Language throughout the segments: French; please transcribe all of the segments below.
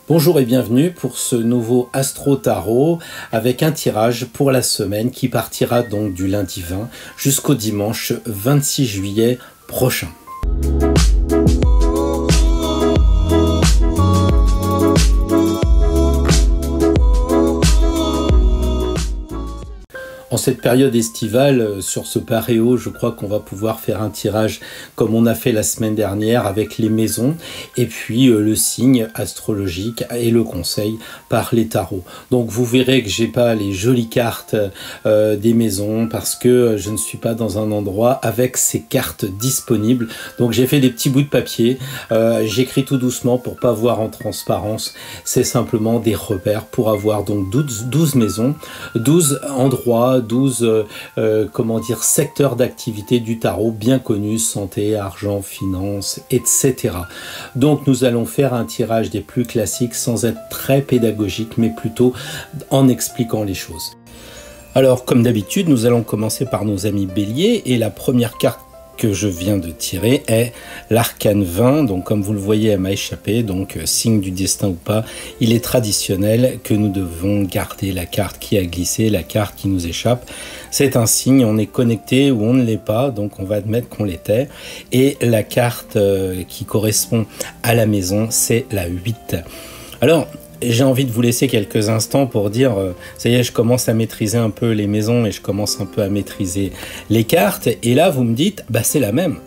Bonjour et bienvenue pour ce nouveau Astro Tarot avec un tirage pour la semaine qui partira donc du lundi 20 jusqu'au dimanche 26 juillet prochain. En cette période estivale, sur ce paréo, je crois qu'on va pouvoir faire un tirage comme on a fait la semaine dernière avec les maisons et puis le signe astrologique et le conseil par les tarots. Donc vous verrez que j'ai pas les jolies cartes des maisons parce que je ne suis pas dans un endroit avec ces cartes disponibles. Donc j'ai fait des petits bouts de papier, j'écris tout doucement pour pas voir en transparence. C'est simplement des repères pour avoir donc 12 maisons, 12 endroits, 12 secteurs d'activité du tarot bien connus, santé, argent, finance, etc. Donc nous allons faire un tirage des plus classiques sans être très pédagogique, mais plutôt en expliquant les choses. Alors comme d'habitude, nous allons commencer par nos amis béliers et la première carte que je viens de tirer est l'arcane 20, donc comme vous le voyez elle m'a échappé, donc signe du destin ou pas, il est traditionnel que nous devons garder la carte qui a glissé, la carte qui nous échappe, c'est un signe, on est connecté ou on ne l'est pas, donc on va admettre qu'on l'était, et la carte qui correspond à la maison c'est la 8. Alors j'ai envie de vous laisser quelques instants pour dire, ça y est, je commence à maîtriser un peu les maisons et je commence un peu à maîtriser les cartes. Et là, vous me dites, bah c'est la même.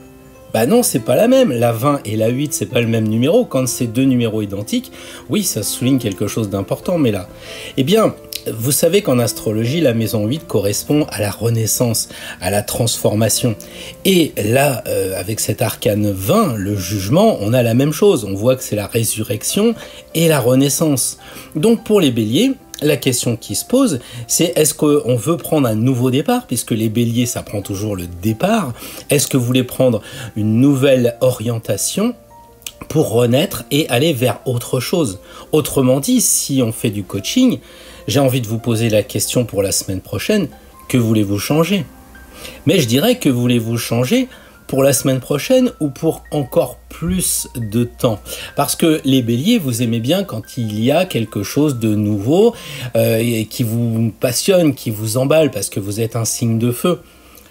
Bah non, c'est pas la même. La 20 et la 8, c'est pas le même numéro. Quand c'est deux numéros identiques, oui, ça souligne quelque chose d'important. Mais là, eh bien, vous savez qu'en astrologie, la maison 8 correspond à la renaissance, à la transformation. Et là, avec cet arcane 20, le jugement, on a la même chose. On voit que c'est la résurrection et la renaissance. Donc pour les béliers, la question qui se pose, c'est est-ce qu'on veut prendre un nouveau départ, puisque les béliers, ça prend toujours le départ. Est-ce que vous voulez prendre une nouvelle orientation pour renaître et aller vers autre chose? Autrement dit, si on fait du coaching, j'ai envie de vous poser la question pour la semaine prochaine, que voulez-vous changer? Mais je dirais que voulez-vous changer pour la semaine prochaine ou pour encore plus de temps? Parce que les béliers, vous aimez bien quand il y a quelque chose de nouveau et qui vous passionne, qui vous emballe, parce que vous êtes un signe de feu.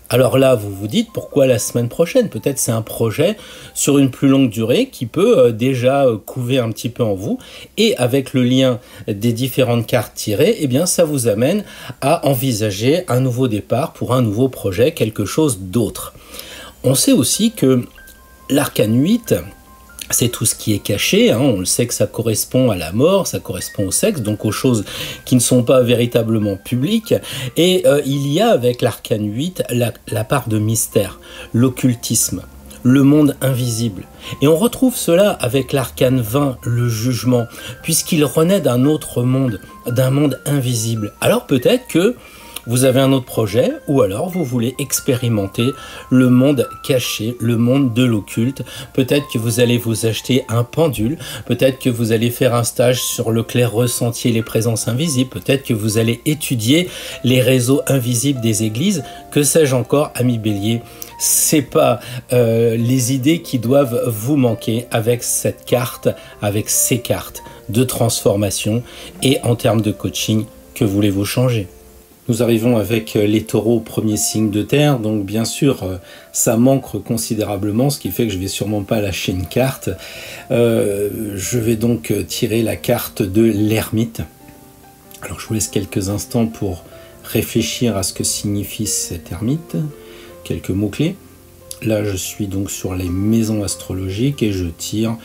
Alors là, vous vous dites, pourquoi la semaine prochaine? Peut-être c'est un projet sur une plus longue durée qui peut déjà couver un petit peu en vous. Et avec le lien des différentes cartes tirées, eh bien, ça vous amène à envisager un nouveau départ pour un nouveau projet, quelque chose d'autre. On sait aussi que l'arcane 8, c'est tout ce qui est caché, hein. On le sait que ça correspond à la mort, ça correspond au sexe, donc aux choses qui ne sont pas véritablement publiques. Et il y a avec l'arcane 8 la part de mystère, l'occultisme, le monde invisible. Et on retrouve cela avec l'arcane 20, le jugement, puisqu'il renaît d'un autre monde, d'un monde invisible. Alors peut-être que vous avez un autre projet, ou alors vous voulez expérimenter le monde caché, le monde de l'occulte. Peut-être que vous allez vous acheter un pendule, peut-être que vous allez faire un stage sur le clair ressenti et les présences invisibles, peut-être que vous allez étudier les réseaux invisibles des églises, que sais-je encore, amis bélier. C'est pas les idées qui doivent vous manquer avec cette carte, avec ces cartes de transformation et en termes de coaching, que voulez-vous changer? Nous arrivons avec les taureaux, premier signe de terre, donc bien sûr ça manque considérablement, ce qui fait que je vais sûrement pas lâcher une carte. Je vais donc tirer la carte de l'ermite. Alors je vous laisse quelques instants pour réfléchir à ce que signifie cette ermite, quelques mots-clés. Là je suis donc sur les maisons astrologiques et je tire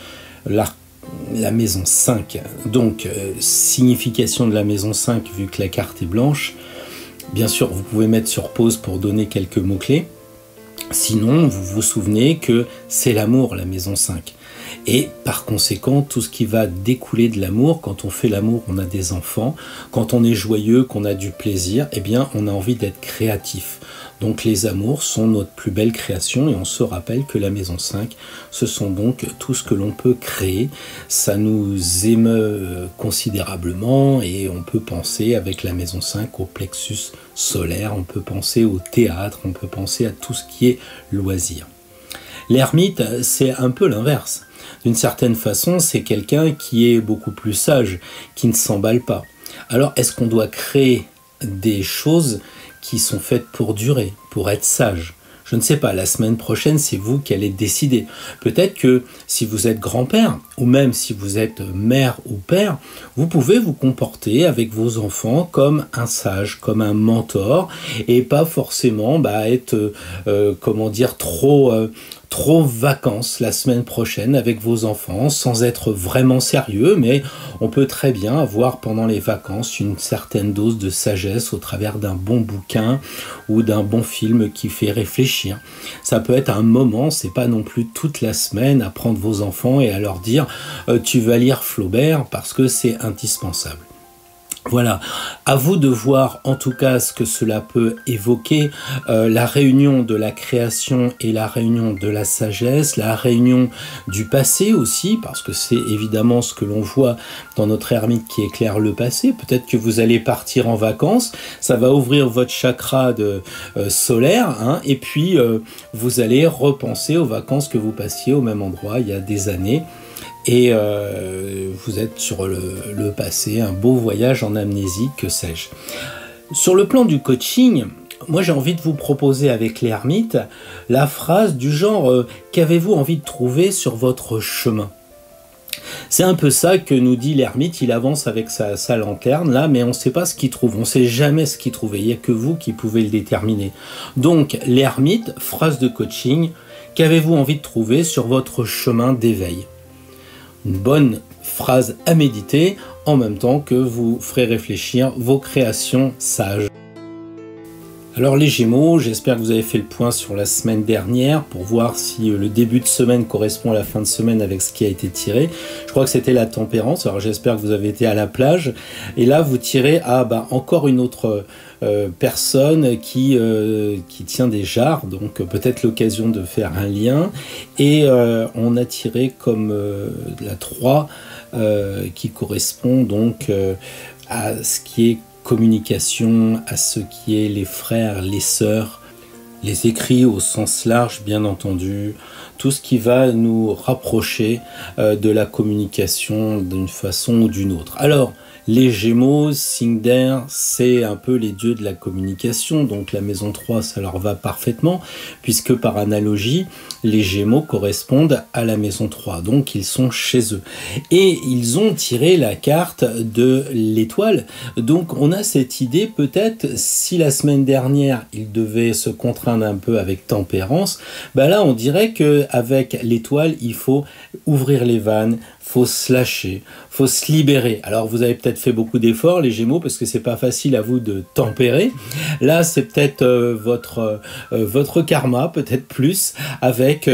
la maison 5. Donc signification de la maison 5 vu que la carte est blanche. Bien sûr, vous pouvez mettre sur pause pour donner quelques mots-clés. Sinon, vous vous souvenez que c'est l'amour, la maison 5. Et par conséquent, tout ce qui va découler de l'amour, quand on fait l'amour, on a des enfants. Quand on est joyeux, qu'on a du plaisir, eh bien, on a envie d'être créatif. Donc les amours sont notre plus belle création et on se rappelle que la maison 5, ce sont donc tout ce que l'on peut créer. Ça nous émeut considérablement et on peut penser avec la maison 5 au plexus solaire, on peut penser au théâtre, on peut penser à tout ce qui est loisir. L'ermite, c'est un peu l'inverse. D'une certaine façon, c'est quelqu'un qui est beaucoup plus sage, qui ne s'emballe pas. Alors, est-ce qu'on doit créer des choses qui sont faites pour durer, pour être sage? Je ne sais pas, la semaine prochaine, c'est vous qui allez décider. Peut-être que si vous êtes grand-père, ou même si vous êtes mère ou père, vous pouvez vous comporter avec vos enfants comme un sage, comme un mentor, et pas forcément être, comment dire, trop vacances la semaine prochaine avec vos enfants, sans être vraiment sérieux, mais on peut très bien avoir pendant les vacances une certaine dose de sagesse au travers d'un bon bouquin ou d'un bon film qui fait réfléchir. Ça peut être un moment, c'est pas non plus toute la semaine à prendre vos enfants et à leur dire tu vas lire Flaubert parce que c'est indispensable. Voilà, à vous de voir en tout cas ce que cela peut évoquer, la réunion de la création et la réunion de la sagesse, la réunion du passé aussi, parce que c'est évidemment ce que l'on voit dans notre ermite qui éclaire le passé. Peut-être que vous allez partir en vacances, ça va ouvrir votre chakra solaire, hein, et puis vous allez repenser aux vacances que vous passiez au même endroit il y a des années. Et vous êtes sur le passé, un beau voyage en amnésie, que sais-je. Sur le plan du coaching, moi j'ai envie de vous proposer avec l'ermite la phrase du genre qu'avez-vous envie de trouver sur votre chemin? C'est un peu ça que nous dit l'ermite. Il avance avec sa lanterne là, mais on ne sait pas ce qu'il trouve, on ne sait jamais ce qu'il trouve, il n'y a que vous qui pouvez le déterminer. Donc l'ermite, phrase de coaching, qu'avez-vous envie de trouver sur votre chemin d'éveil? Une bonne phrase à méditer en même temps que vous ferez réfléchir vos créations sages. Alors les Gémeaux, j'espère que vous avez fait le point sur la semaine dernière pour voir si le début de semaine correspond à la fin de semaine avec ce qui a été tiré. Je crois que c'était la tempérance, alors j'espère que vous avez été à la plage. Et là vous tirez à encore une autre personne qui tient des jarres, donc peut-être l'occasion de faire un lien. Et on a tiré comme la 3 qui correspond donc à ce qui est communication, à ce qui est les frères, les sœurs, les écrits au sens large bien entendu, tout ce qui va nous rapprocher de la communication d'une façon ou d'une autre. Alors, les Gémeaux, signe d'air, c'est un peu les dieux de la communication, donc la maison 3, ça leur va parfaitement, puisque par analogie, les Gémeaux correspondent à la maison 3, donc ils sont chez eux. Et ils ont tiré la carte de l'étoile, donc on a cette idée, peut-être, si la semaine dernière, ils devaient se contraindre un peu avec tempérance, là on dirait qu'avec l'étoile, il faut ouvrir les vannes, faut se lâcher, faut se libérer. Alors vous avez peut-être fait beaucoup d'efforts les Gémeaux parce que c'est pas facile à vous de tempérer. Là c'est peut-être votre karma, peut-être plus avec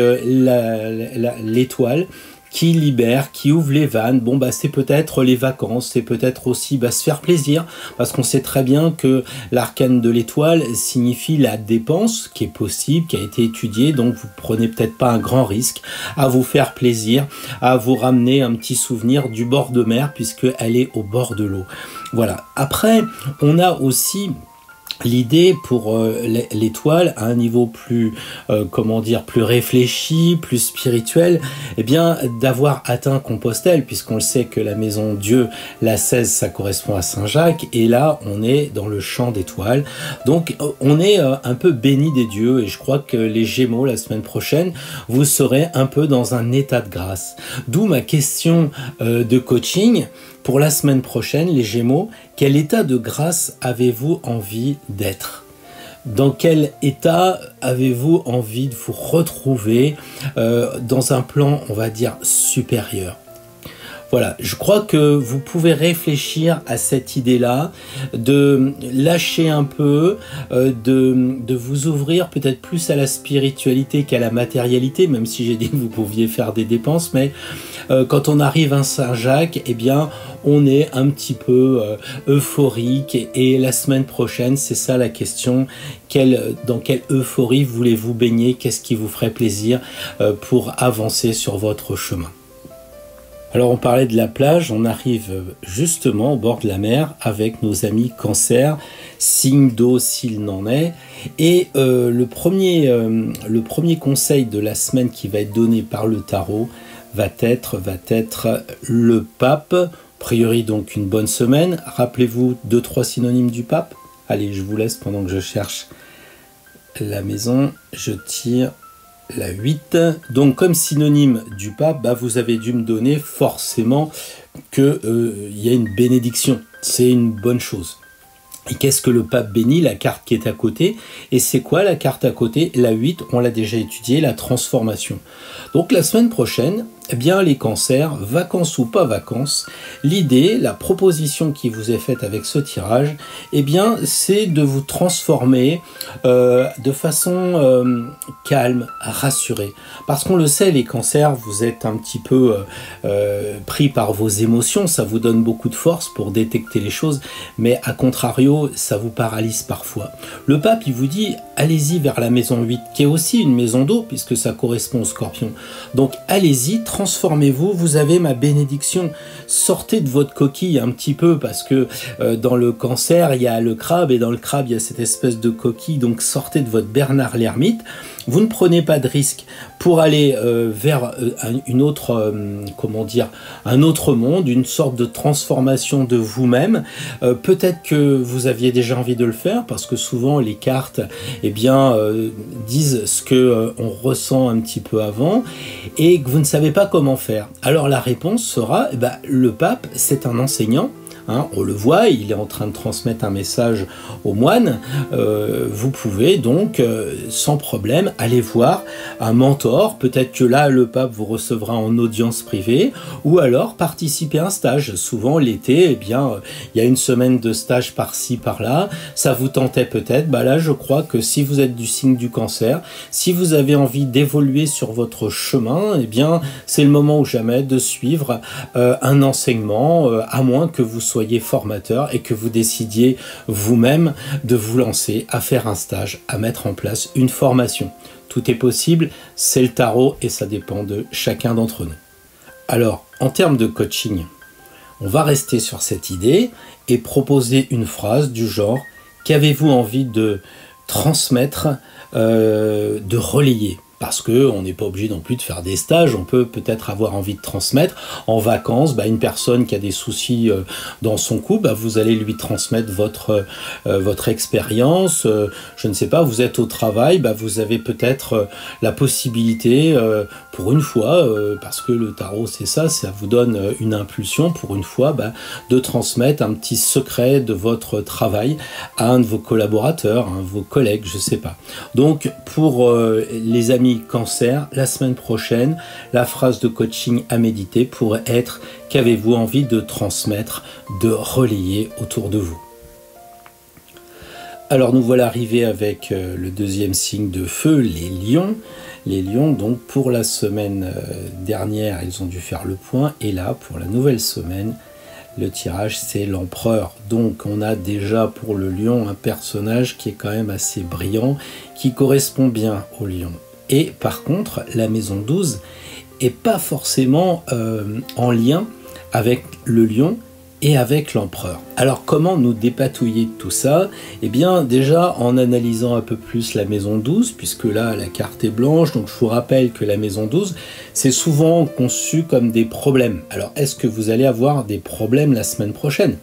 l'étoile qui libère, qui ouvre les vannes. Bon c'est peut-être les vacances, c'est peut-être aussi se faire plaisir, parce qu'on sait très bien que l'arcane de l'étoile signifie la dépense qui est possible, qui a été étudiée, donc vous prenez peut-être pas un grand risque à vous faire plaisir, à vous ramener un petit souvenir du bord de mer, puisqu'elle est au bord de l'eau. Voilà. Après, on a aussi l'idée pour l'étoile à un niveau plus, plus réfléchi, plus spirituel, d'avoir atteint Compostelle, puisqu'on le sait que la maison Dieu, la 16, ça correspond à Saint-Jacques, et là, on est dans le champ d'étoiles. Donc, on est un peu béni des dieux, et je crois que les Gémeaux, la semaine prochaine, vous serez un peu dans un état de grâce. D'où ma question de coaching. Pour la semaine prochaine, les Gémeaux, quel état de grâce avez-vous envie d'être? Dans quel état avez-vous envie de vous retrouver dans un plan, on va dire, supérieur? Voilà, je crois que vous pouvez réfléchir à cette idée-là, de lâcher un peu, de vous ouvrir peut-être plus à la spiritualité qu'à la matérialité, même si j'ai dit que vous pouviez faire des dépenses, mais quand on arrive à Saint-Jacques, on est un petit peu euphorique, et la semaine prochaine, c'est ça la question, dans quelle euphorie voulez-vous baigner, qu'est-ce qui vous ferait plaisir pour avancer sur votre chemin? Alors on parlait de la plage, on arrive justement au bord de la mer avec nos amis Cancer, signe d'eau s'il n'en est. Et le premier conseil de la semaine qui va être donné par le tarot va être le pape. A priori donc une bonne semaine. Rappelez-vous 2-3 synonymes du pape. Allez, je vous laisse pendant que je cherche la maison. Je tire la 8. Donc comme synonyme du pape, vous avez dû me donner forcément qu'il y a une bénédiction. C'est une bonne chose. Et qu'est-ce que le pape bénit? La carte qui est à côté. Et c'est quoi la carte à côté? La 8, on l'a déjà étudié, la transformation. Donc la semaine prochaine, eh bien les cancers, vacances ou pas vacances, l'idée, la proposition qui vous est faite avec ce tirage, eh bien c'est de vous transformer de façon calme, rassurée. Parce qu'on le sait, les cancers, vous êtes un petit peu pris par vos émotions, ça vous donne beaucoup de force pour détecter les choses, mais à contrario, ça vous paralyse parfois. Le pape, il vous dit, allez-y vers la maison 8, qui est aussi une maison d'eau, puisque ça correspond au scorpion. Donc allez-y, transformez-vous, vous avez ma bénédiction. Sortez de votre coquille un petit peu, parce que dans le cancer, il y a le crabe, et dans le crabe, il y a cette espèce de coquille, donc sortez de votre Bernard l'ermite. Vous ne prenez pas de risque pour aller vers une autre, un autre monde, une sorte de transformation de vous-même. Peut-être que vous aviez déjà envie de le faire, parce que souvent les cartes, disent ce que on ressent un petit peu avant, et que vous ne savez pas comment faire. Alors la réponse sera, le pape, c'est un enseignant. On le voit, il est en train de transmettre un message aux moines. Vous pouvez donc, sans problème, aller voir un mentor. Peut-être que là, le pape vous recevra en audience privée, ou alors participer à un stage. Souvent, l'été, il y a une semaine de stage par-ci, par-là. Ça vous tentait peut-être. Là, je crois que si vous êtes du signe du cancer, si vous avez envie d'évoluer sur votre chemin, c'est le moment ou jamais de suivre un enseignement, à moins que vous soyez formateur et que vous décidiez vous-même de vous lancer à faire un stage, à mettre en place une formation. Tout est possible, c'est le tarot et ça dépend de chacun d'entre nous. Alors, en termes de coaching, on va rester sur cette idée et proposer une phrase du genre « Qu'avez-vous envie de transmettre, de relayer ?» Parce qu'on n'est pas obligé non plus de faire des stages, on peut peut-être avoir envie de transmettre. En vacances, une personne qui a des soucis dans son couple, vous allez lui transmettre votre expérience. Je ne sais pas, vous êtes au travail, vous avez peut-être la possibilité, pour une fois, parce que le tarot c'est ça vous donne une impulsion, pour une fois, de transmettre un petit secret de votre travail à un de vos collaborateurs, vos collègues, je ne sais pas. Donc, pour les amis cancer, la semaine prochaine, la phrase de coaching à méditer pourrait être « Qu'avez-vous envie de transmettre, de relayer autour de vous ?» Alors nous voilà arrivés avec le deuxième signe de feu, les lions. Les lions, donc pour la semaine dernière, ils ont dû faire le point, et là, pour la nouvelle semaine, le tirage, c'est l'empereur. Donc, on a déjà pour le lion un personnage qui est quand même assez brillant, qui correspond bien au lion. Et par contre, la maison 12 n'est pas forcément en lien avec le lion et avec l'empereur. Alors, comment nous dépatouiller de tout ça? Déjà, en analysant un peu plus la maison 12, puisque là, la carte est blanche, donc je vous rappelle que la maison 12, c'est souvent conçu comme des problèmes. Alors, est-ce que vous allez avoir des problèmes la semaine prochaine?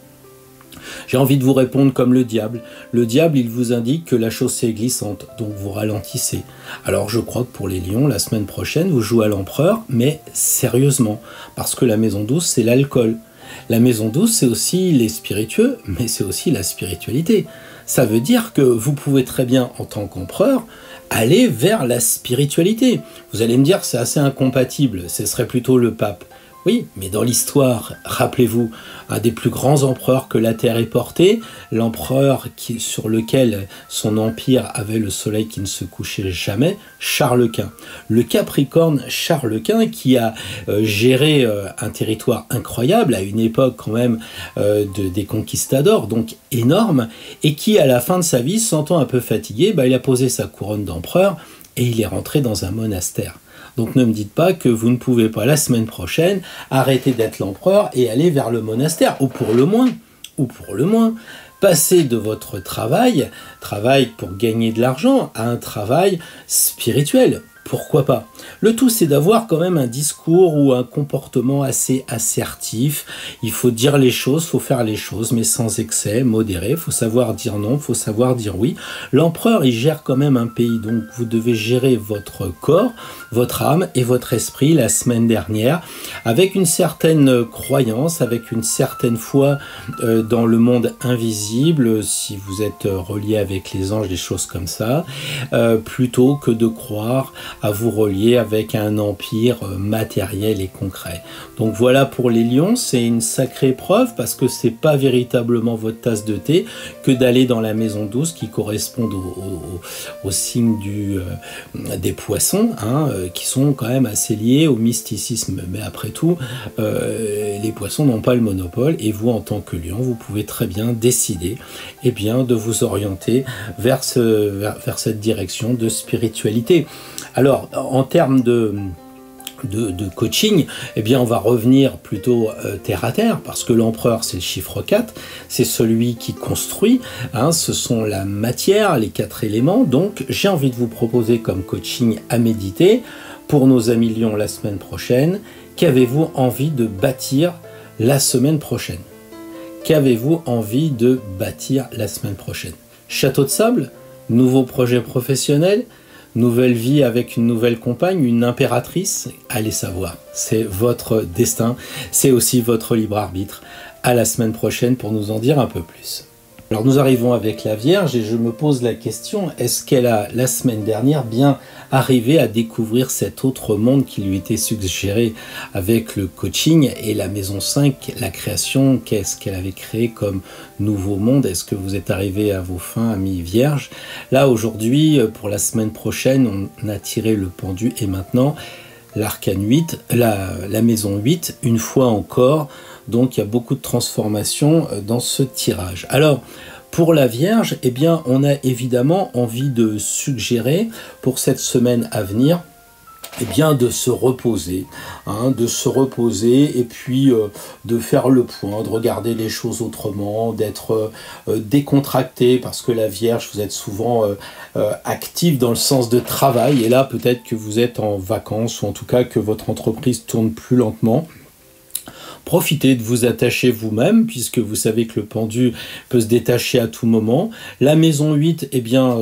J'ai envie de vous répondre comme le diable. Le diable, il vous indique que la chaussée est glissante, donc vous ralentissez. Alors je crois que pour les lions, la semaine prochaine, vous jouez à l'empereur, mais sérieusement, parce que la maison 12, c'est l'alcool. La maison 12, c'est aussi les spiritueux, mais c'est aussi la spiritualité. Ça veut dire que vous pouvez très bien, en tant qu'empereur, aller vers la spiritualité. Vous allez me dire, c'est assez incompatible, ce serait plutôt le pape. Oui, mais dans l'histoire, rappelez-vous, un des plus grands empereurs que la Terre ait porté, l'empereur sur lequel son empire avait le soleil qui ne se couchait jamais, Charles Quint. Le Capricorne Charles Quint qui a géré un territoire incroyable à une époque quand même des conquistadors, donc énorme, et qui à la fin de sa vie, se sentant un peu fatigué, il a posé sa couronne d'empereur et il est rentré dans un monastère. Donc ne me dites pas que vous ne pouvez pas la semaine prochaine arrêter d'être l'empereur et aller vers le monastère, ou pour le moins, passer de votre travail pour gagner de l'argent, à un travail spirituel. pourquoi pas. Le tout, c'est d'avoir quand même un discours ou un comportement assez assertif. Il faut dire les choses, il faut faire les choses, mais sans excès, modéré. Il faut savoir dire non, il faut savoir dire oui. L'empereur, il gère quand même un pays, donc vous devez gérer votre corps, votre âme et votre esprit la semaine dernière, avec une certaine croyance, avec une certaine foi dans le monde invisible, si vous êtes relié avec les anges, des choses comme ça, plutôt que de croire à vous relier avec un empire matériel et concret. Donc voilà pour les lions, c'est une sacrée preuve parce que c'est pas véritablement votre tasse de thé que d'aller dans la maison 12 qui correspond au signe des poissons, hein, qui sont quand même assez liés au mysticisme. Mais après tout, les poissons n'ont pas le monopole et vous en tant que lion, vous pouvez très bien décider de vous orienter vers cette direction de spiritualité. Alors, en termes de coaching, on va revenir plutôt terre à terre, parce que l'empereur, c'est le chiffre 4, c'est celui qui construit, hein, ce sont la matière, les 4 éléments. Donc, j'ai envie de vous proposer comme coaching à méditer, pour nos amis lions la semaine prochaine, qu'avez-vous envie de bâtir la semaine prochaine? Qu'avez-vous envie de bâtir la semaine prochaine? Château de sable? Nouveau projet professionnel? Nouvelle vie avec une nouvelle compagne, une impératrice? Allez savoir, c'est votre destin, c'est aussi votre libre arbitre. À la semaine prochaine pour nous en dire un peu plus. Alors nous arrivons avec la Vierge et je me pose la question, est-ce qu'elle a la semaine dernière bien arrivé à découvrir cet autre monde qui lui était suggéré avec le coaching et la maison 5, la création, qu'est-ce qu'elle avait créé comme nouveau monde? Est-ce que vous êtes arrivé à vos fins, amis Vierges? Là aujourd'hui, pour la semaine prochaine, on a tiré le pendu et maintenant l'arcane 8, la maison 8, une fois encore. Donc il y a beaucoup de transformations dans ce tirage. Alors, pour la Vierge, on a évidemment envie de suggérer pour cette semaine à venir de se reposer, hein, et puis de faire le point, de regarder les choses autrement, d'être décontracté, parce que la Vierge, vous êtes souvent actif dans le sens de travail, et là peut-être que vous êtes en vacances, ou en tout cas que votre entreprise tourne plus lentement. Profitez de vous attacher vous-même, puisque vous savez que le pendu peut se détacher à tout moment. La maison 8,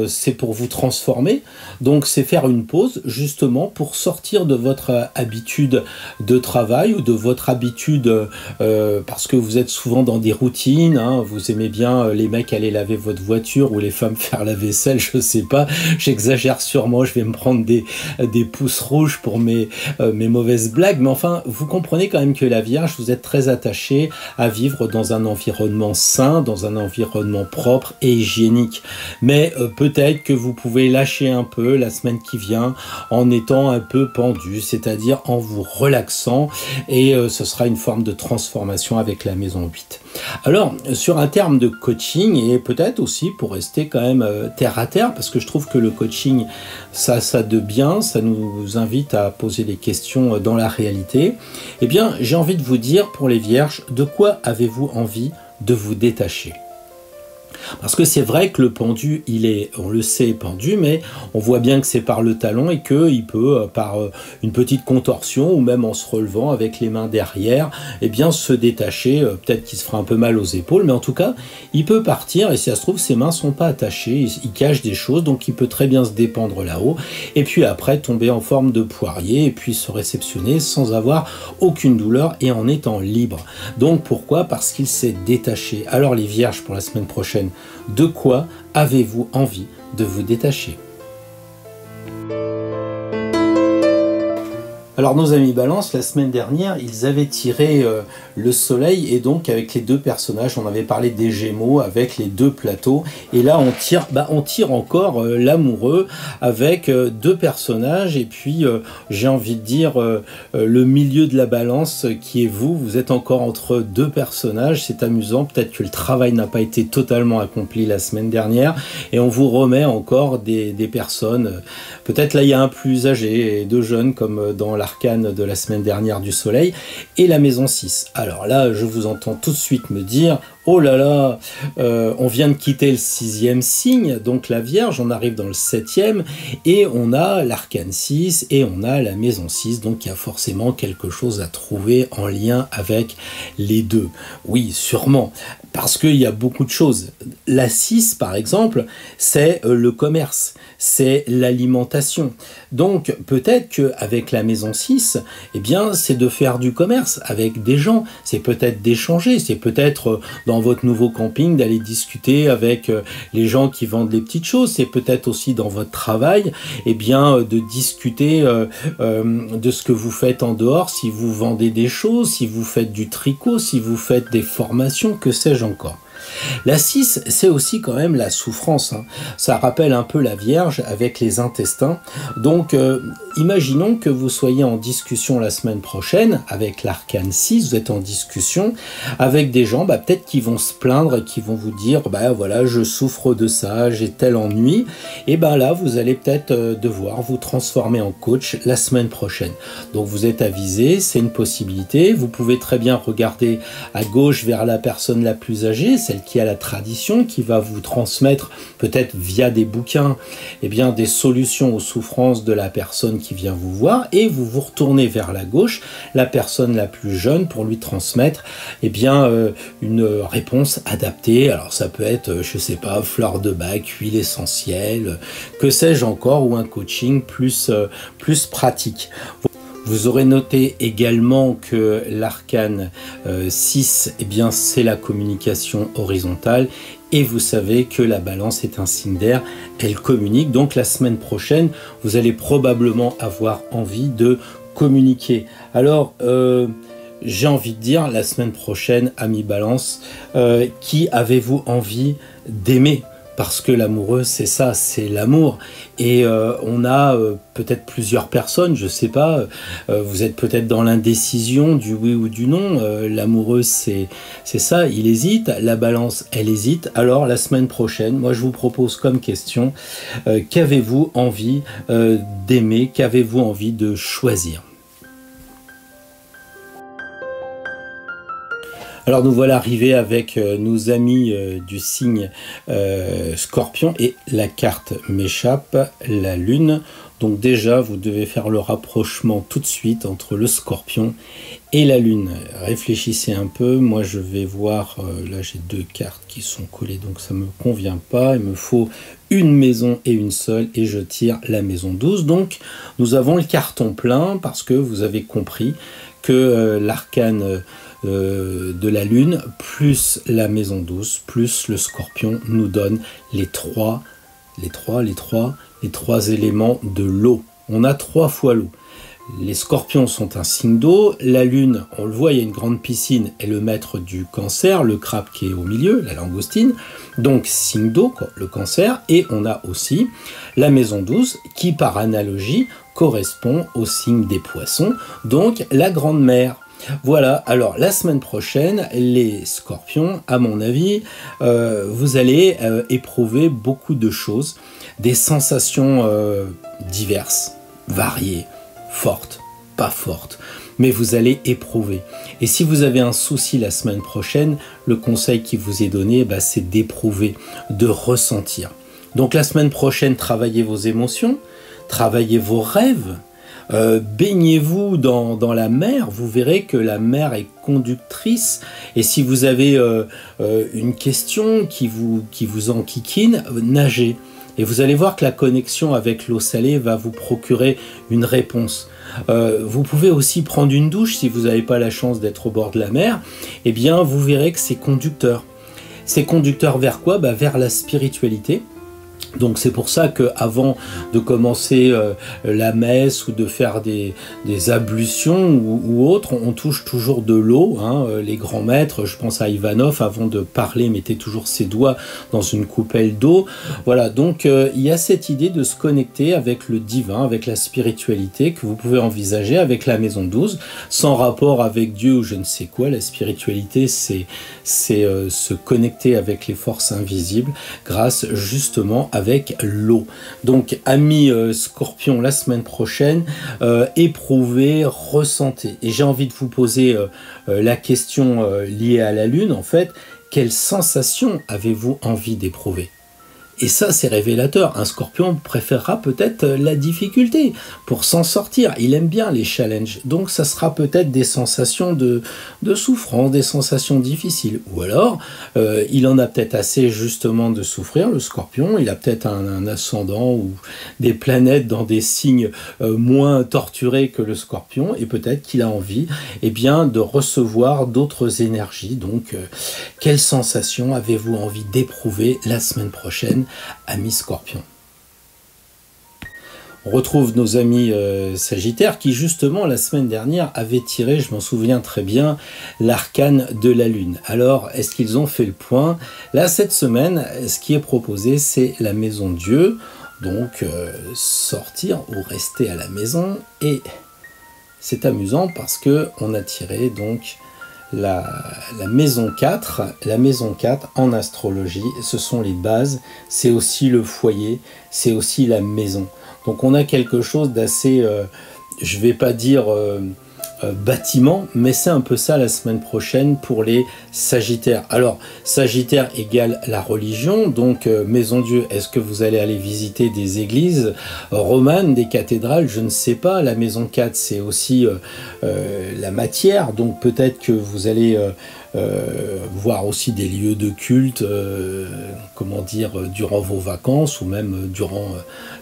c'est pour vous transformer. Donc, c'est faire une pause, justement, pour sortir de votre habitude de travail ou de votre habitude, parce que vous êtes souvent dans des routines, hein, vous aimez bien les mecs aller laver votre voiture ou les femmes faire la vaisselle, je sais pas, j'exagère sûrement, je vais me prendre des pouces rouges pour mes mauvaises blagues, mais enfin, vous comprenez quand même que la Vierge, vous êtes très attaché à vivre dans un environnement sain, dans un environnement propre et hygiénique. Mais peut-être que vous pouvez lâcher un peu la semaine qui vient en étant un peu pendu, c'est-à-dire en vous relaxant, et ce sera une forme de transformation avec la maison 8. Alors, sur un terme de coaching, et peut-être aussi pour rester quand même terre à terre, parce que je trouve que le coaching, ça de bien, ça nous invite à poser des questions dans la réalité, j'ai envie de vous dire, pour les Vierges, de quoi avez-vous envie de vous détacher? Parce que c'est vrai que le pendu, on le sait, pendu, mais on voit bien que c'est par le talon et qu'il peut, par une petite contorsion ou même en se relevant avec les mains derrière, se détacher. Peut-être qu'il se fera un peu mal aux épaules, mais en tout cas, il peut partir et si ça se trouve, ses mains sont pas attachées, il cache des choses, donc il peut très bien se dépendre là-haut et puis après tomber en forme de poirier et puis se réceptionner sans avoir aucune douleur et en étant libre. Donc pourquoi? Parce qu'il s'est détaché. Alors les Vierges, pour la semaine prochaine, de quoi avez-vous envie de vous détacher? Alors nos amis Balance, la semaine dernière, ils avaient tiré le soleil et donc avec les deux personnages, on avait parlé des Gémeaux avec les deux plateaux et là on tire encore l'amoureux avec deux personnages et puis j'ai envie de dire le milieu de la Balance qui est vous êtes encore entre deux personnages, c'est amusant, peut-être que le travail n'a pas été totalement accompli la semaine dernière et on vous remet encore des personnes, peut-être là il y a un plus âgé et deux jeunes comme dans la l'arcane de la semaine dernière du soleil, et la maison 6. Alors là, je vous entends tout de suite me dire, oh là là, on vient de quitter le 6e signe, donc la Vierge, on arrive dans le 7e, et on a l'arcane 6, et on a la maison 6, donc il y a forcément quelque chose à trouver en lien avec les deux. Oui, sûrement, parce qu'il y a beaucoup de choses. La 6, par exemple, c'est le commerce, c'est l'alimentation. Donc peut-être qu'avec la maison 6, eh bien, c'est de faire du commerce avec des gens, c'est peut-être d'échanger, c'est peut-être dans votre nouveau camping d'aller discuter avec les gens qui vendent les petites choses, c'est peut-être aussi dans votre travail, eh bien, de discuter de ce que vous faites en dehors, si vous vendez des choses, si vous faites du tricot, si vous faites des formations, que sais-je encore. La 6, c'est aussi quand même la souffrance, hein. Ça rappelle un peu la Vierge avec les intestins. Donc, imaginons que vous soyez en discussion la semaine prochaine avec l'arcane 6, vous êtes en discussion avec des gens, peut-être qui vont se plaindre et qui vont vous dire, voilà, je souffre de ça, j'ai tel ennui. Et là, vous allez peut-être devoir vous transformer en coach la semaine prochaine. Donc, vous êtes avisé, c'est une possibilité. Vous pouvez très bien regarder à gauche vers la personne la plus âgée, celle qui a la tradition, qui va vous transmettre peut-être via des bouquins des solutions aux souffrances de la personne qui vient vous voir, et vous vous retournez vers la gauche, la personne la plus jeune, pour lui transmettre une réponse adaptée. Alors ça peut être, je sais pas, fleur de bac, huile essentielle, que sais-je encore, ou un coaching plus pratique. Vous aurez noté également que l'arcane 6, c'est la communication horizontale, et vous savez que la balance est un signe d'air, elle communique. Donc la semaine prochaine, vous allez probablement avoir envie de communiquer. Alors, j'ai envie de dire, la semaine prochaine, amis balance, qui avez-vous envie d'aimer ? Parce que l'amoureux, c'est ça, c'est l'amour. Et on a peut-être plusieurs personnes, je sais pas, vous êtes peut-être dans l'indécision du oui ou du non. L'amoureux, c'est ça, il hésite. La balance, elle hésite. Alors, la semaine prochaine, moi, je vous propose comme question, qu'avez-vous envie d'aimer? Qu'avez-vous envie de choisir? Alors nous voilà arrivés avec nos amis du signe Scorpion, et la carte m'échappe, la Lune. Donc déjà, vous devez faire le rapprochement tout de suite entre le Scorpion et la Lune. Réfléchissez un peu, moi je vais voir, là j'ai deux cartes qui sont collées, donc ça ne me convient pas. Il me faut une maison et une seule, et je tire la maison 12. Donc nous avons le carton plein, parce que vous avez compris que l'arcane de la Lune, plus la maison 12, plus le Scorpion, nous donne les trois éléments de l'eau. On a 3 fois l'eau. Les Scorpions sont un signe d'eau. La Lune, on le voit, il y a une grande piscine, est le maître du Cancer, le crabe qui est au milieu, la langoustine. Donc signe d'eau, le Cancer. Et on a aussi la maison 12 qui, par analogie, correspond au signe des Poissons, donc la grande mer. Voilà, alors la semaine prochaine, les Scorpions, à mon avis, vous allez éprouver beaucoup de choses, des sensations diverses, variées, fortes, pas fortes, mais vous allez éprouver. Et si vous avez un souci la semaine prochaine, le conseil qui vous est donné, c'est d'éprouver, de ressentir. Donc la semaine prochaine, travaillez vos émotions, travaillez vos rêves, baignez-vous dans la mer, vous verrez que la mer est conductrice, et si vous avez une question qui vous enquiquine, nagez. Et vous allez voir que la connexion avec l'eau salée va vous procurer une réponse. Vous pouvez aussi prendre une douche si vous n'avez pas la chance d'être au bord de la mer. Eh bien, vous verrez que c'est conducteur. C'est conducteur vers quoi? Vers la spiritualité. Donc c'est pour ça qu'avant de commencer la messe ou de faire des ablutions ou autres, on touche toujours de l'eau. Les grands maîtres, je pense à Ivanov, avant de parler, mettait toujours ses doigts dans une coupelle d'eau. Voilà, donc il y a cette idée de se connecter avec le divin, avec la spiritualité que vous pouvez envisager avec la maison 12, sans rapport avec Dieu ou je ne sais quoi. La spiritualité, c'est se connecter avec les forces invisibles grâce justement à avec l'eau. Donc, amis Scorpion, la semaine prochaine, éprouvez, ressentez. Et j'ai envie de vous poser la question liée à la Lune, en fait. Quelle sensation avez-vous envie d'éprouver ? Et ça, c'est révélateur. Un Scorpion préférera peut-être la difficulté pour s'en sortir. Il aime bien les challenges. Donc, ça sera peut-être des sensations de souffrance, des sensations difficiles. Ou alors, il en a peut-être assez justement de souffrir, le Scorpion. Il a peut-être un ascendant ou des planètes dans des signes moins torturés que le Scorpion. Et peut-être qu'il a envie de recevoir d'autres énergies. Donc, quelles sensations avez-vous envie d'éprouver la semaine prochaine, amis Scorpion? On retrouve nos amis Sagittaires qui justement la semaine dernière avaient tiré, je m'en souviens très bien, l'arcane de la Lune. Alors, est-ce qu'ils ont fait le point? Là, cette semaine, ce qui est proposé, c'est la maison Dieu. Donc, sortir ou rester à la maison. Et c'est amusant parce qu'on a tiré donc la maison 4, la maison 4 en astrologie, ce sont les bases, c'est aussi le foyer, c'est aussi la maison. Donc on a quelque chose d'assez, je vais pas dire bâtiment, mais c'est un peu ça la semaine prochaine pour les Sagittaires. Alors, Sagittaire égale la religion, donc Maison Dieu, est-ce que vous allez aller visiter des églises romanes, des cathédrales? Je ne sais pas. La Maison 4, c'est aussi la matière, donc peut-être que vous allez voir aussi des lieux de culte, durant vos vacances ou même durant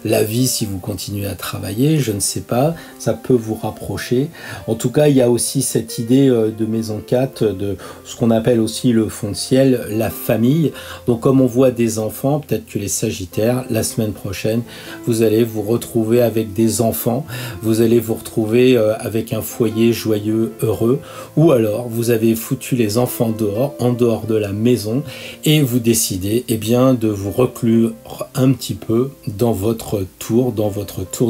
la vie si vous continuez à travailler, je ne sais pas, ça peut vous rapprocher. En tout cas, il y a aussi cette idée de maison 4, de ce qu'on appelle aussi le fond de ciel, la famille. Donc comme on voit des enfants, peut-être que les Sagittaires, la semaine prochaine, vous allez vous retrouver avec des enfants, vous allez vous retrouver avec un foyer joyeux, heureux, ou alors vous avez foutu les enfants dehors, en dehors de la maison, et vous décidez de vous reclure un petit peu dans votre tour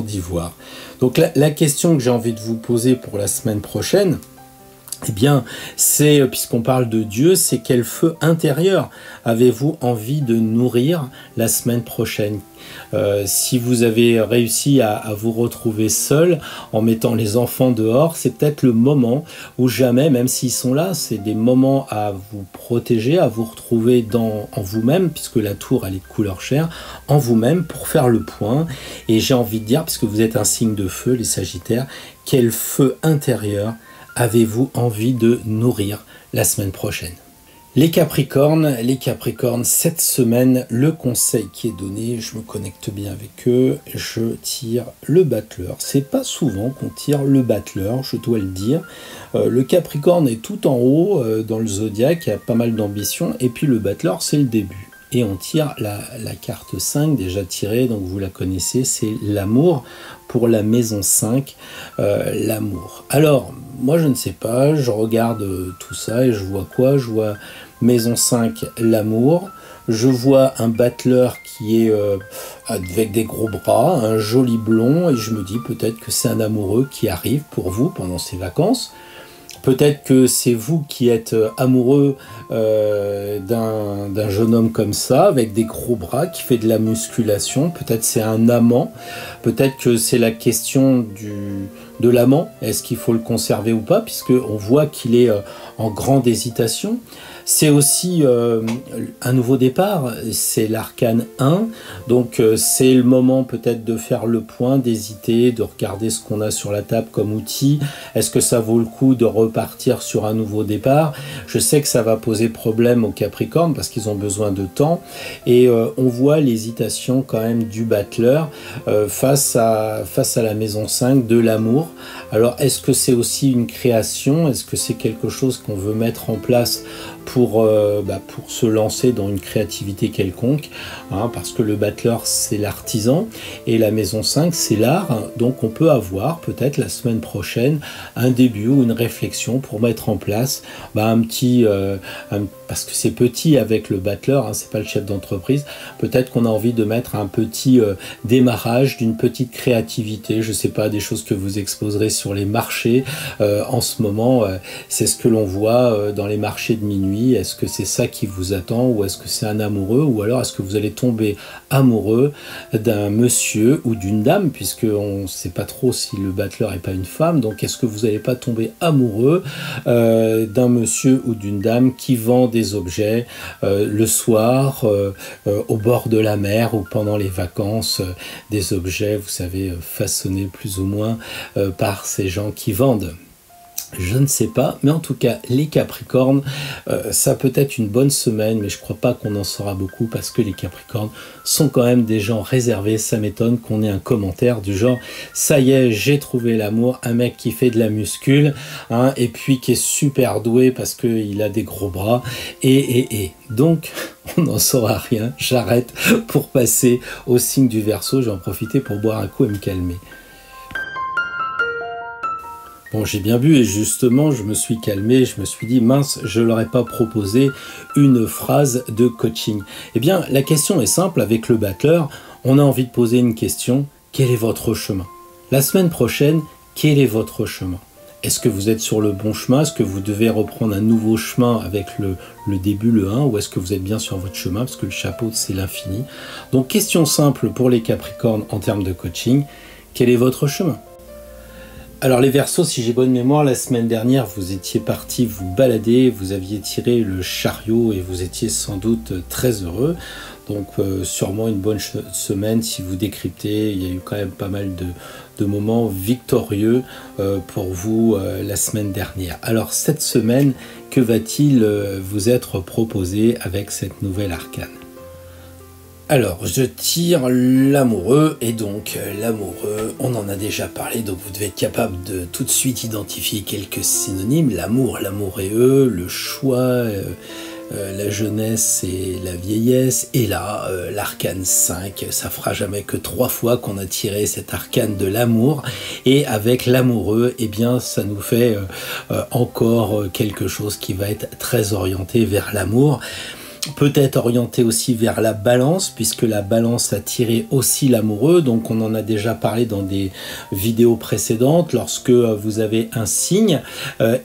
d'ivoire. Donc la question que j'ai envie de vous poser pour la semaine prochaine, c'est, puisqu'on parle de Dieu, c'est quel feu intérieur avez-vous envie de nourrir la semaine prochaine? Si vous avez réussi à vous retrouver seul en mettant les enfants dehors, c'est peut-être le moment où jamais, même s'ils sont là, c'est des moments à vous protéger, à vous retrouver en vous-même, puisque la tour elle est de couleur chair, en vous-même pour faire le point. Et j'ai envie de dire, puisque vous êtes un signe de feu, les Sagittaires, quel feu intérieur avez-vous envie de nourrir la semaine prochaine? Les Capricornes, cette semaine, le conseil qui est donné, je me connecte bien avec eux, je tire le battleur. C'est pas souvent qu'on tire le battleur, je dois le dire. Le Capricorne est tout en haut dans le zodiaque, il y a pas mal d'ambition, et puis le battleur, c'est le début. Et on tire la carte 5, déjà tirée, donc vous la connaissez, c'est l'amour pour la maison 5, l'amour. Alors, moi je ne sais pas, je regarde tout ça et je vois quoi? Je vois maison 5, l'amour. Je vois un battleur qui est avec des gros bras, un joli blond, et je me dis peut-être que c'est un amoureux qui arrive pour vous pendant ces vacances. Peut-être que c'est vous qui êtes amoureux d'un jeune homme comme ça, avec des gros bras, qui fait de la musculation. Peut-être c'est un amant. Peut-être que c'est la question de l'amant. Est-ce qu'il faut le conserver ou pas? Puisqu'on voit qu'il est en grande hésitation. C'est aussi un nouveau départ, c'est l'arcane 1, donc c'est le moment peut-être de faire le point, d'hésiter, de regarder ce qu'on a sur la table comme outil. Est-ce que ça vaut le coup de repartir sur un nouveau départ? Je sais que ça va poser problème aux Capricornes parce qu'ils ont besoin de temps, et on voit l'hésitation quand même du battleur face à la maison 5 de l'amour. Alors est-ce que c'est aussi une création? Est-ce que c'est quelque chose qu'on veut mettre en place pour se lancer dans une créativité quelconque, parce que le battleur c'est l'artisan et la maison 5 c'est l'art, donc on peut avoir peut-être la semaine prochaine un début ou une réflexion pour mettre en place un petit, parce que c'est petit avec le battleur, c'est pas le chef d'entreprise, peut-être qu'on a envie de mettre un petit démarrage d'une petite créativité, je sais pas, des choses que vous exposerez sur les marchés en ce moment, c'est ce que l'on voit dans les marchés de minuit, nuit? Est-ce que c'est ça qui vous attend ou est-ce que c'est un amoureux? Ou alors est-ce que vous allez tomber amoureux d'un monsieur ou d'une dame, puisque on ne sait pas trop si le battleur n'est pas une femme, donc est-ce que vous n'allez pas tomber amoureux d'un monsieur ou d'une dame qui vend des objets le soir au bord de la mer ou pendant les vacances, des objets, vous savez, façonnés plus ou moins par ces gens qui vendent? Je ne sais pas, mais en tout cas, les Capricornes, ça peut être une bonne semaine, mais je ne crois pas qu'on en saura beaucoup parce que les Capricornes sont quand même des gens réservés. Ça m'étonne qu'on ait un commentaire du genre « ça y est, j'ai trouvé l'amour », un mec qui fait de la muscule, hein, et puis qui est super doué parce qu'il a des gros bras, et. Donc, on n'en saura rien. J'arrête pour passer au signe du Verseau. J'en profiter pour boire un coup et me calmer. Bon, j'ai bien bu et justement, je me suis calmé, je me suis dit, mince, je ne leur ai pas proposé une phrase de coaching. Eh bien, la question est simple, avec le battleur, on a envie de poser une question, quel est votre chemin? La semaine prochaine, quel est votre chemin? Est-ce que vous êtes sur le bon chemin? Est-ce que vous devez reprendre un nouveau chemin avec le début, le 1? Ou est-ce que vous êtes bien sur votre chemin? Parce que le chapeau, c'est l'infini. Donc, question simple pour les Capricornes en termes de coaching, quel est votre chemin? Alors les Verseaux, si j'ai bonne mémoire, la semaine dernière, vous étiez partis vous balader, vous aviez tiré le chariot et vous étiez sans doute très heureux. Donc sûrement une bonne semaine si vous décryptez. Il y a eu quand même pas mal de moments victorieux pour vous la semaine dernière. Alors cette semaine, que va-t-il vous être proposé avec cette nouvelle arcane? Alors, je tire l'amoureux, et donc l'amoureux, on en a déjà parlé, donc vous devez être capable de tout de suite identifier quelques synonymes. L'amour, l'amoureux, le choix, la jeunesse et la vieillesse, et là, l'arcane 5, ça fera jamais que 3 fois qu'on a tiré cet arcane de l'amour, et avec l'amoureux, eh bien, ça nous fait encore quelque chose qui va être très orienté vers l'amour. Peut-être orienté aussi vers la balance, puisque la balance a tiré aussi l'amoureux, donc on en a déjà parlé dans des vidéos précédentes. Lorsque vous avez un signe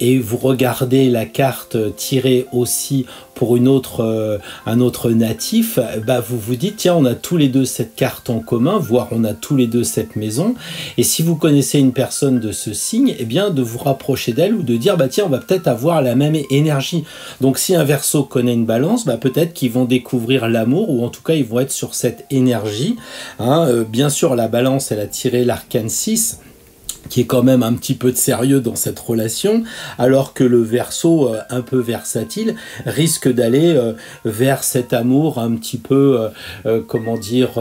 et vous regardez la carte tirée aussi pour un autre natif, bah vous vous dites tiens, on a tous les deux cette carte en commun, voire on a tous les deux cette maison, et si vous connaissez une personne de ce signe, eh bien de vous rapprocher d'elle ou de dire bah tiens, on va peut-être avoir la même énergie. Donc si un Verseau connaît une balance, bah peut-être qu'ils vont découvrir l'amour, ou en tout cas ils vont être sur cette énergie, hein. Bien sûr la balance elle a tiré l'arcane 6, qui est quand même un petit peu de sérieux dans cette relation, alors que le Verseau, un peu versatile, risque d'aller vers cet amour un petit peu, comment dire,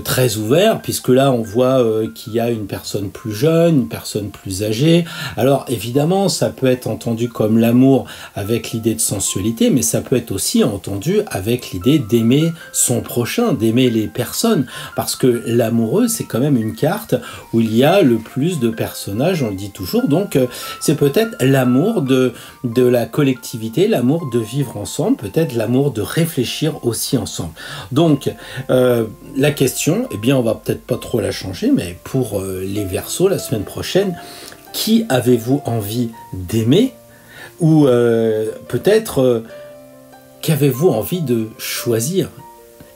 très ouvert, puisque là on voit qu'il y a une personne plus jeune, une personne plus âgée. Alors évidemment, ça peut être entendu comme l'amour avec l'idée de sensualité, mais ça peut être aussi entendu avec l'idée d'aimer son prochain, d'aimer les personnes, parce que l'amoureux, c'est quand même une carte où il y a le plus de personnages, on le dit toujours, donc c'est peut-être l'amour de la collectivité, l'amour de vivre ensemble, peut-être l'amour de réfléchir aussi ensemble. Donc la question, eh bien on va peut-être pas trop la changer, mais pour les Verseaux la semaine prochaine, qui avez-vous envie d'aimer, ou peut-être qu'avez-vous envie de choisir?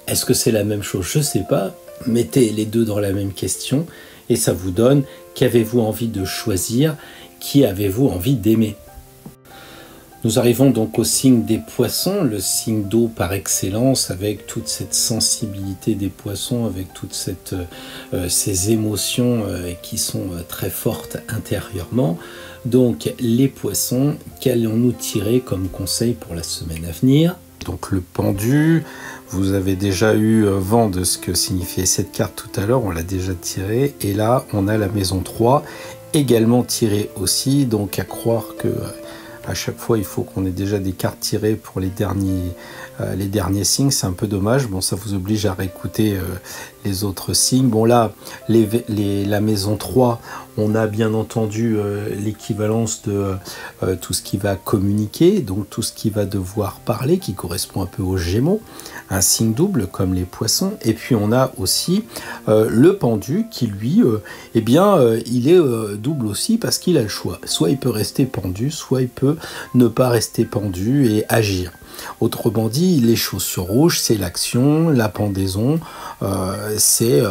Est-ce que c'est la même chose? Je sais pas, mettez les deux dans la même question et ça vous donne qu'avez-vous envie de choisir, qui avez-vous envie d'aimer. Nous arrivons donc au signe des Poissons, le signe d'eau par excellence, avec toute cette sensibilité des Poissons, avec toutes ces émotions qui sont très fortes intérieurement. Donc les Poissons, qu'allons-nous tirer comme conseil pour la semaine à venir? Donc le pendu, vous avez déjà eu vent de ce que signifiait cette carte tout à l'heure, on l'a déjà tiré, et là on a la maison 3, également tirée aussi, donc à croire que à chaque fois il faut qu'on ait déjà des cartes tirées pour les derniers signes, c'est un peu dommage. Bon, ça vous oblige à réécouter les autres signes. Bon là, la maison 3, on a bien entendu l'équivalence de tout ce qui va communiquer, donc tout ce qui va devoir parler, qui correspond un peu aux Gémeaux, un signe double comme les Poissons. Et puis on a aussi le pendu qui lui, il est double aussi parce qu'il a le choix. Soit il peut rester pendu, soit il peut peut ne pas rester pendu et agir. Autrement dit, les chaussures rouges, c'est l'action, la pendaison, c'est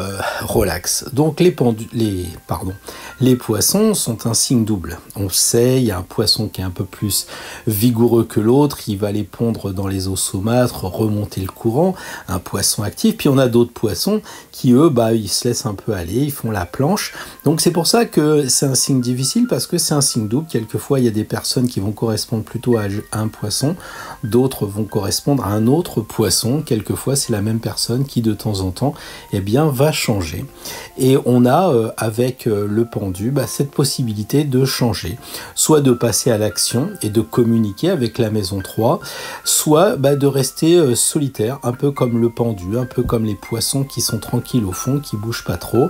relax. Donc les poissons sont un signe double. On sait, il y a un poisson qui est un peu plus vigoureux que l'autre, il va aller pondre dans les eaux saumâtres, remonter le courant, un poisson actif. Puis on a d'autres poissons qui, eux, ils se laissent un peu aller, ils font la planche. Donc c'est pour ça que c'est un signe difficile, parce que c'est un signe double. Quelquefois, il y a des personnes qui vont correspondre plutôt à un poisson, d'autres vont correspondre à un autre poisson. Quelquefois, c'est la même personne qui, de temps en temps, va changer. Et on a, avec le pendu, cette possibilité de changer. Soit de passer à l'action et de communiquer avec la maison 3, soit de rester solitaire, un peu comme le pendu, un peu comme les poissons qui sont tranquilles au fond, qui bougent pas trop.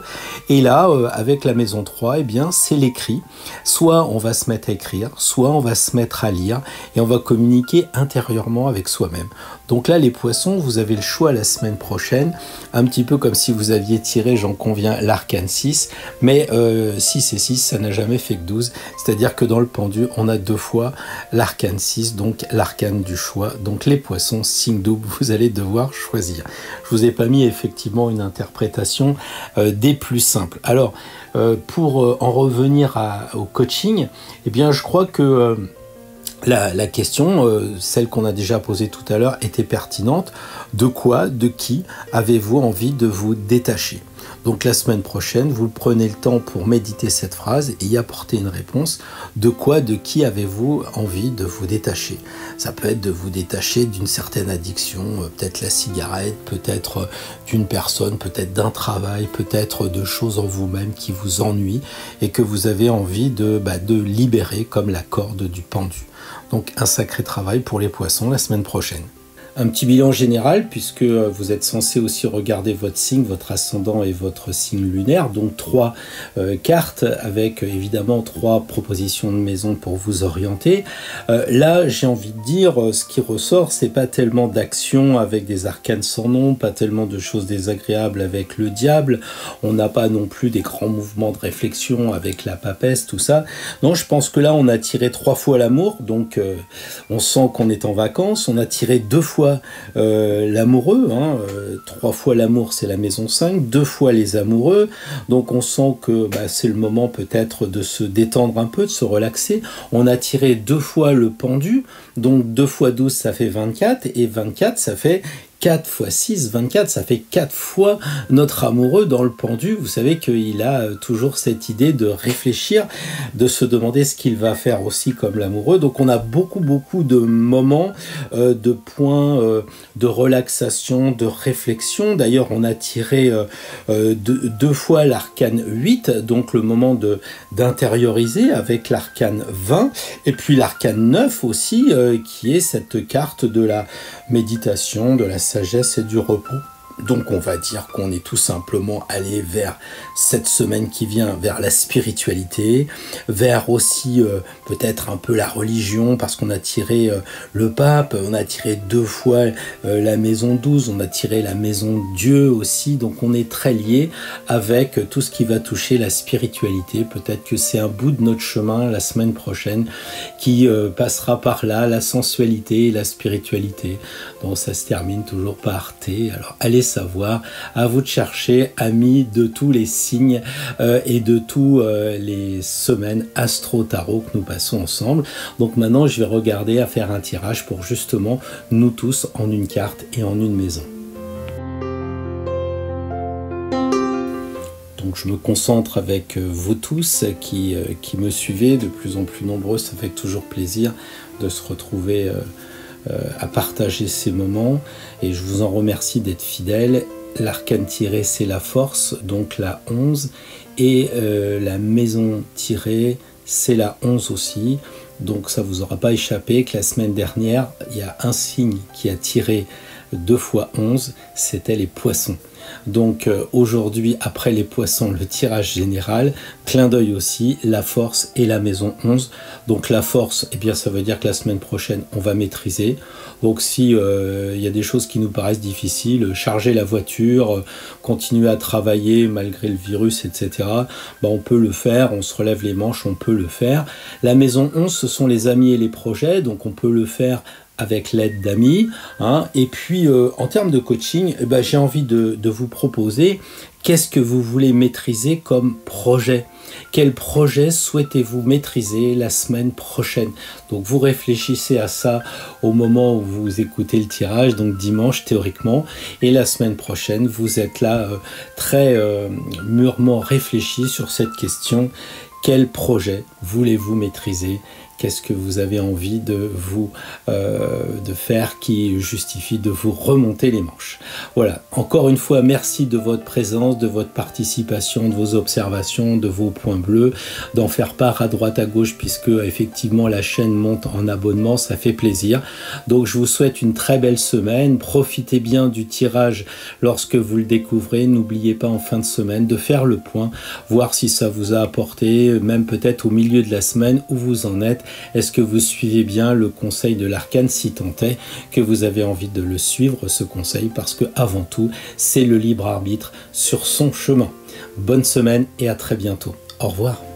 Et là, avec la maison 3, c'est l'écrit. Soit on va se mettre à écrire, soit on va se mettre à lire, et on va communiquer intérieurement avec soi-même. Donc là, les poissons, vous avez le choix la semaine prochaine, un petit peu comme si vous aviez tiré, j'en conviens, l'arcane 6, mais 6 et 6, ça n'a jamais fait que 12, c'est-à-dire que dans le pendu, on a 2 fois l'arcane 6, donc l'arcane du choix. Donc les poissons, signe double, vous allez devoir choisir. Je vous ai pas mis effectivement une interprétation des plus simples. Alors, pour en revenir au coaching, je crois que la question, celle qu'on a déjà posée tout à l'heure, était pertinente. De quoi, de qui avez-vous envie de vous détacher ? Donc la semaine prochaine, vous prenez le temps pour méditer cette phrase et y apporter une réponse. De quoi, de qui avez-vous envie de vous détacher ? Ça peut être de vous détacher d'une certaine addiction, peut-être la cigarette, peut-être d'une personne, peut-être d'un travail, peut-être de choses en vous-même qui vous ennuient et que vous avez envie de libérer comme la corde du pendu. Donc un sacré travail pour les poissons la semaine prochaine. Un petit bilan général, puisque vous êtes censé aussi regarder votre signe, votre ascendant et votre signe lunaire, donc 3 cartes avec évidemment 3 propositions de maison pour vous orienter. Là, j'ai envie de dire, ce qui ressort, c'est pas tellement d'action avec des arcanes sans nom, pas tellement de choses désagréables avec le diable, on n'a pas non plus des grands mouvements de réflexion avec la papesse, tout ça. Non, je pense que là, on a tiré 3 fois l'amour, donc on sent qu'on est en vacances, on a tiré 2 fois l'amoureux, 3 fois l'amour c'est la maison 5, 2 fois les amoureux, donc on sent que c'est le moment peut-être de se détendre un peu, de se relaxer. On a tiré 2 fois le pendu, donc 2 fois 12 ça fait 24, et 24 ça fait 4 fois 6, 24, ça fait 4 fois notre amoureux dans le pendu. Vous savez qu'il a toujours cette idée de réfléchir, de se demander ce qu'il va faire aussi comme l'amoureux. Donc on a beaucoup de moments, de points de relaxation, de réflexion. D'ailleurs, on a tiré 2 fois l'arcane 8, donc le moment d'intérioriser avec l'arcane 20, et puis l'arcane 9 aussi, qui est cette carte de la méditation, de la sagesse et du repos. Donc on va dire qu'on est tout simplement allé vers cette semaine qui vient, vers la spiritualité, vers aussi peut-être un peu la religion, parce qu'on a tiré le pape, on a tiré 2 fois la maison 12, on a tiré la maison Dieu aussi, donc on est très lié avec tout ce qui va toucher la spiritualité. Peut-être que c'est un bout de notre chemin la semaine prochaine qui passera par là, la sensualité et la spiritualité. Donc ça se termine toujours par T. Alors allez savoir, à vous de chercher, amis de tous les signes et de tous les semaines astro-tarot que nous passons ensemble. Donc maintenant je vais regarder à faire un tirage pour justement nous tous en une carte et en une maison. Donc je me concentre avec vous tous qui me suivez, de plus en plus nombreux, ça fait toujours plaisir de se retrouver à partager ces moments, et je vous en remercie d'être fidèles. L'arcane tirée c'est la force, donc la 11, et la maison tirée c'est la 11 aussi, donc ça vous aura pas échappé que la semaine dernière il y a un signe qui a tiré 2 fois 11, c'était les poissons. Donc aujourd'hui, après les poissons, le tirage général, clin d'œil aussi, la force et la maison 11. Donc la force, eh bien, ça veut dire que la semaine prochaine, on va maîtriser. Donc si y a des choses qui nous paraissent difficiles, charger la voiture, continuer à travailler malgré le virus, etc., ben, on peut le faire, on se relève les manches, on peut le faire. La maison 11, ce sont les amis et les projets, donc on peut le faire avec l'aide d'amis. Et puis, en termes de coaching, j'ai envie de vous proposer qu'est-ce que vous voulez maîtriser comme projet. Quel projet souhaitez-vous maîtriser la semaine prochaine? Donc, vous réfléchissez à ça au moment où vous écoutez le tirage, donc dimanche théoriquement. Et la semaine prochaine, vous êtes là très mûrement réfléchi sur cette question. Quel projet voulez-vous maîtriser? Qu'est-ce que vous avez envie de faire qui justifie de vous remonter les manches? Voilà, encore une fois, merci de votre présence, de votre participation, de vos observations, de vos points bleus, d'en faire part à droite à gauche, puisque effectivement la chaîne monte en abonnement, ça fait plaisir. Donc je vous souhaite une très belle semaine, profitez bien du tirage lorsque vous le découvrez, n'oubliez pas en fin de semaine de faire le point, voir si ça vous a apporté, même peut-être au milieu de la semaine où vous en êtes. Est-ce que vous suivez bien le conseil de l'arcane, si tant est que vous avez envie de le suivre, ce conseil, parce que avant tout, c'est le libre arbitre sur son chemin. Bonne semaine et à très bientôt. Au revoir.